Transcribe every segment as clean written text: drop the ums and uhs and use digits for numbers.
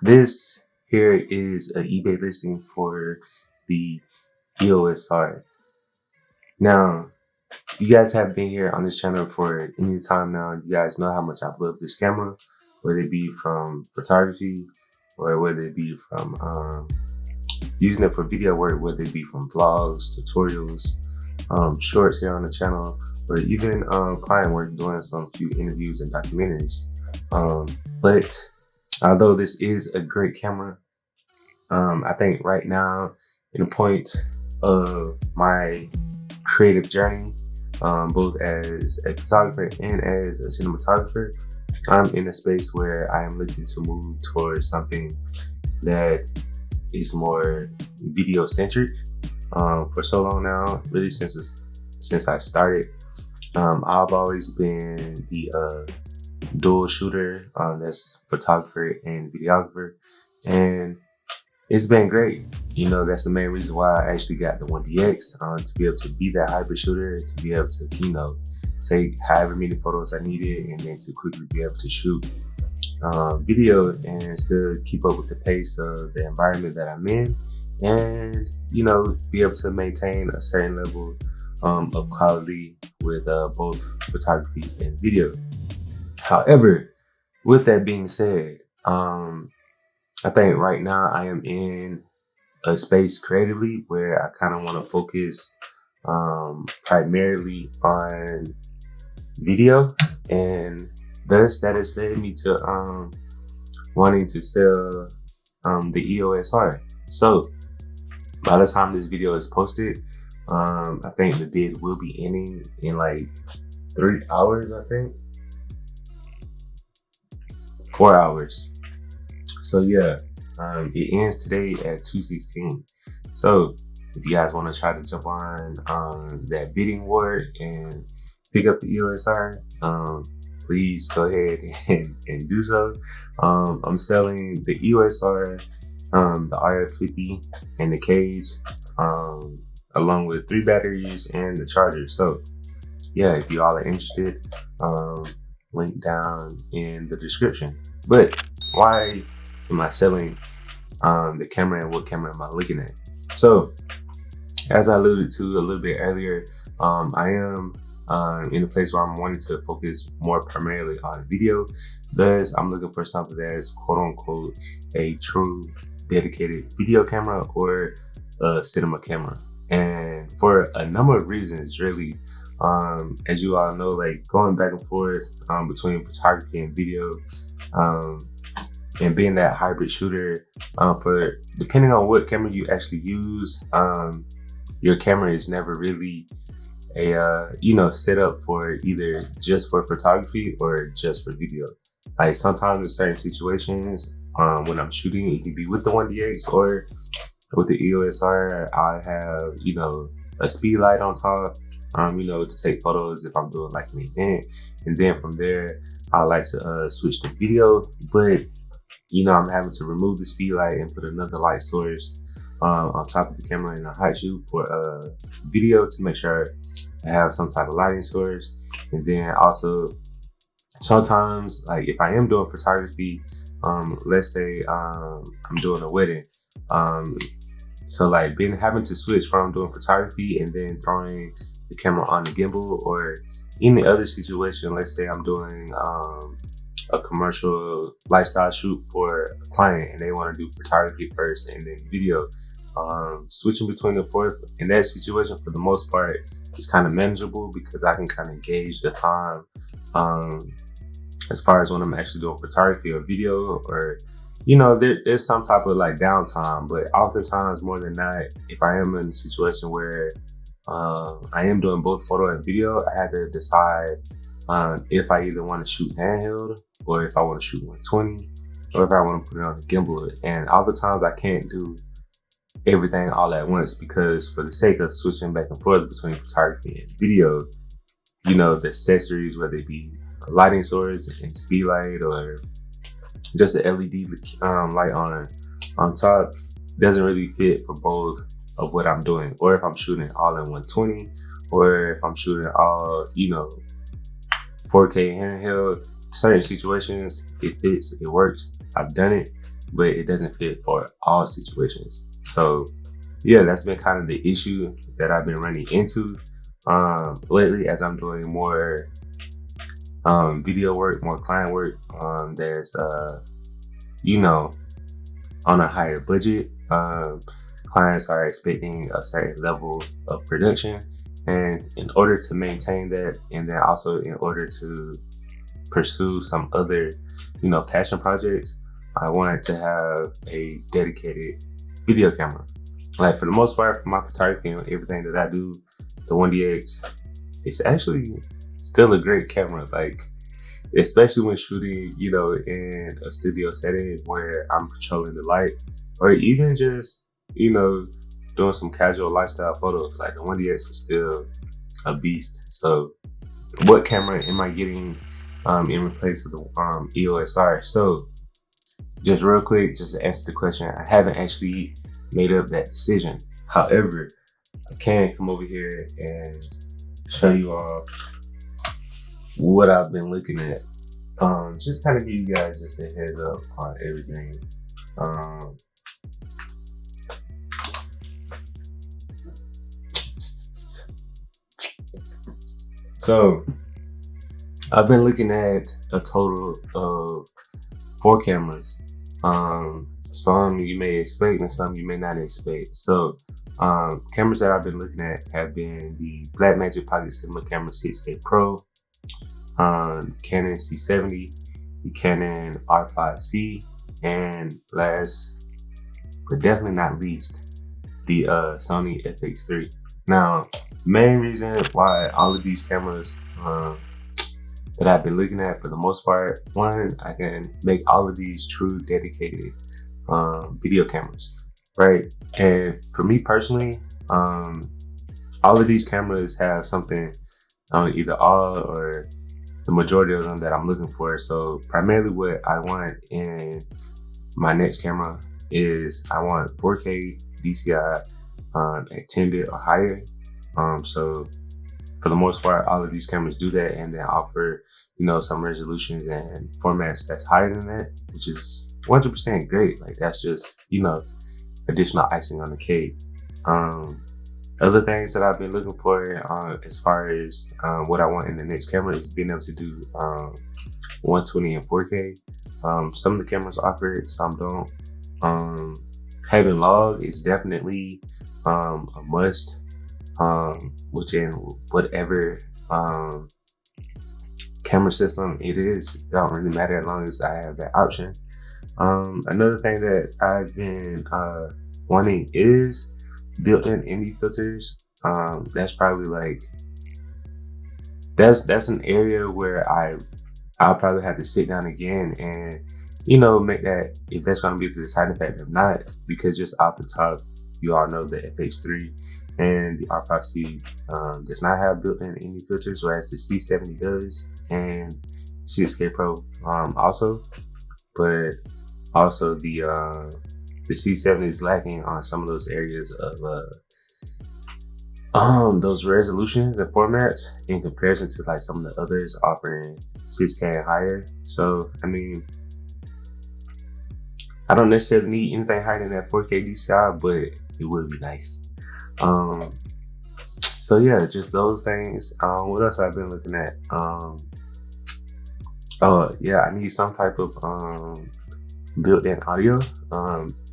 This here is an eBay listing for the EOS R. Now, you guys have been here on this channel for any time now. You guys know how much I love this camera, whether it be from photography or whether it be from using it for video work, whether it be from vlogs, tutorials, shorts here on the channel, or even client work, doing some few interviews and documentaries. But although this is a great camera, I think right now, in the point of my creative journey, both as a photographer and as a cinematographer, I'm in a space where I am looking to move towards something that is more video centric. For so long now, really since I started, I've always been the dual shooter, that's photographer and videographer, and it's been great. You know, that's the main reason why I actually got the 1DX, to be able to be that hybrid shooter, to be able to, take however many photos I needed, and then to quickly be able to shoot video and still keep up with the pace of the environment that I'm in, and be able to maintain a certain level of quality with both photography and video. However, with that being said, I think right now I am in a space creatively where I kind of want to focus primarily on video, and thus that has led me to wanting to sell the EOS R. So by the time this video is posted, I think the bid will be ending in like 3 hours, I think. 4 hours. So yeah, it ends today at 2:16. So if you guys want to try to jump on that bidding war and pick up the EOS R, please go ahead and do so. I'm selling the EOS R, the RF50 and the cage, along with 3 batteries and the charger. So yeah, if you all are interested, link down in the description. But why am I selling the camera, and what camera am I looking at? So as I alluded to a little bit earlier, I am in a place where I'm wanting to focus more primarily on video. Thus, I'm looking for something that is quote unquote a true dedicated video camera or a cinema camera. And for a number of reasons, really, as you all know, like going back and forth between photography and video, and being that hybrid shooter, for depending on what camera you actually use, your camera is never really a set up for either just for photography or just for video. Like sometimes in certain situations, when I'm shooting, it can be with the 1DX or with the EOS R, I have a speed light on top, to take photos if I'm doing like an event, and then from there I like to switch to video. But I'm having to remove the speed light and put another light source on top of the camera in a hot shoot for video to make sure I have some type of lighting source. And then also sometimes, like if I am doing photography, let's say I'm doing a wedding, so like having to switch from doing photography and then throwing the camera on the gimbal, or any other situation, let's say I'm doing a commercial lifestyle shoot for a client and they want to do photography first and then video, switching between the fourth in that situation for the most part is kind of manageable, because I can kind of gauge the time as far as when I'm actually doing photography or video, or there's some type of like downtime. But oftentimes, more than not, if I am in a situation where I am doing both photo and video, I had to decide if I either want to shoot handheld or if I want to shoot 120 or if I want to put it on the gimbal. And oftentimes I can't do everything all at once, because for the sake of switching back and forth between photography and video, the accessories, whether it be a lighting source and speed light or just an LED light on top, doesn't really fit for both of what I'm doing, or if I'm shooting all in 120, or if I'm shooting all 4K handheld. Certain situations, it fits, it works. I've done it. but it doesn't fit for all situations. So yeah, that's been kind of the issue that I've been running into lately as I'm doing more video work, more client work. There's you know, on a higher budget, clients are expecting a certain level of production, and in order to maintain that, and then also in order to pursue some other, you know, passion projects, I wanted to have a dedicated video camera. Like for the most part, for my photography and everything that I do, the 1DX, it's actually still a great camera. Like, especially when shooting, you know, in a studio setting where I'm controlling the light, or even just, you know, doing some casual lifestyle photos. Like the 1DX is still a beast. So what camera am I getting in place of the EOS R? So just real quick, just to answer the question, I haven't actually made up that decision. However, I can come over here and show you all what I've been looking at. Just kind of give you guys just a heads up on everything. So I've been looking at a total of 4 cameras. Some you may expect and some you may not expect. So cameras that I've been looking at have been the Blackmagic Pocket Cinema Camera 6K Pro, Canon C70, the Canon R5C, and last but definitely not least, the Sony FX3. Now, main reason why all of these cameras that I've been looking at, for the most part, one, I can make all of these true dedicated video cameras, right? And for me personally, all of these cameras have something, either all or the majority of them, that I'm looking for. So primarily what I want in my next camera is I want 4K DCI at 10 bit or higher. So for the most part, all of these cameras do that, and then offer, you know, some resolutions and formats that's higher than that, which is 100% great. Like, that's just, you know, additional icing on the cake. Other things that I've been looking for as far as what I want in the next camera is being able to do 120 and 4K. Some of the cameras offer it, some don't. Having log is definitely a must, which in whatever camera system it is, it don't really matter as long as I have that option. Another thing that I've been wanting is built-in ND filters. That's probably like, that's an area where I'll probably have to sit down again and, you know, make that, if that's going to be the deciding factor or not, because just off the top, you all know the FX3 and the R5C does not have built-in ND filters, whereas the C70 does, and 6K Pro also. But also the C70 is lacking on some of those areas of those resolutions and formats in comparison to like some of the others offering 6K and higher. So I mean, I don't necessarily need anything higher than that 4K DCI, but it would be nice. So yeah, just those things. What else I've been looking at? Oh yeah, I need some type of built-in audio.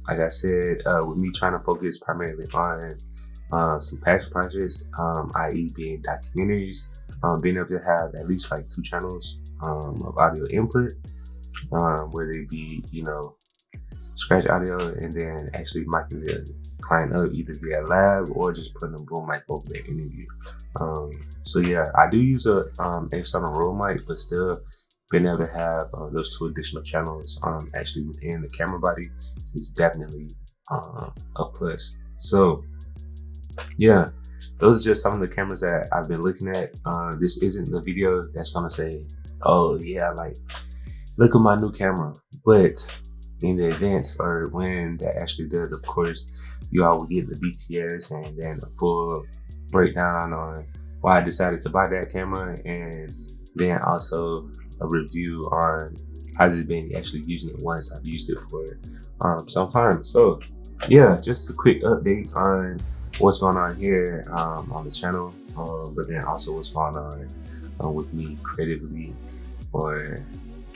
Like I said, with me trying to focus primarily on some passion projects, i.e. being documentaries, being able to have at least like 2 channels of audio input, where they be, you know, scratch audio and then actually miking the client up either via lab or just putting a boom mic over the interview. So yeah, I do use a external roll mic, but still being able to have those 2 additional channels actually within the camera body is definitely a plus. So yeah, those are just some of the cameras that I've been looking at. This isn't the video that's gonna say, oh yeah, like, look at my new camera. But in the event or when that actually does, of course, you all will get the BTS and then a full breakdown on why I decided to buy that camera, and then also a review on how's it been actually using it once I've used it for some time. So yeah, just a quick update on what's going on here on the channel, but then also what's going on with me creatively or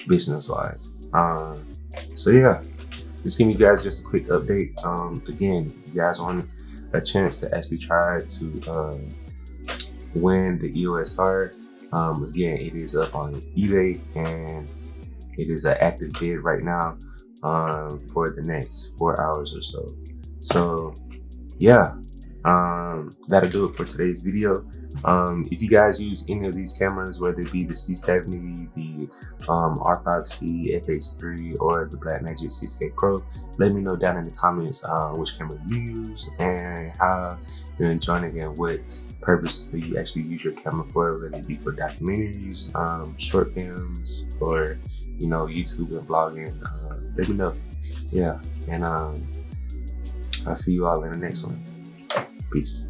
business wise. So yeah, just giving you guys just a quick update. Again, if you guys want a chance to actually try to win the EOS R, again, it is up on eBay and it is an active bid right now for the next 4 hours or so. So yeah, that'll do it for today's video. If you guys use any of these cameras, whether it be the C70, the R5C, FX3, or the Blackmagic 6K Pro, let me know down in the comments which camera you use and how you're enjoying it and what purpose do you actually use your camera for, whether it be for documentaries, short films, or YouTube and vlogging. Let me know. Yeah, and I'll see you all in the next one. Peace.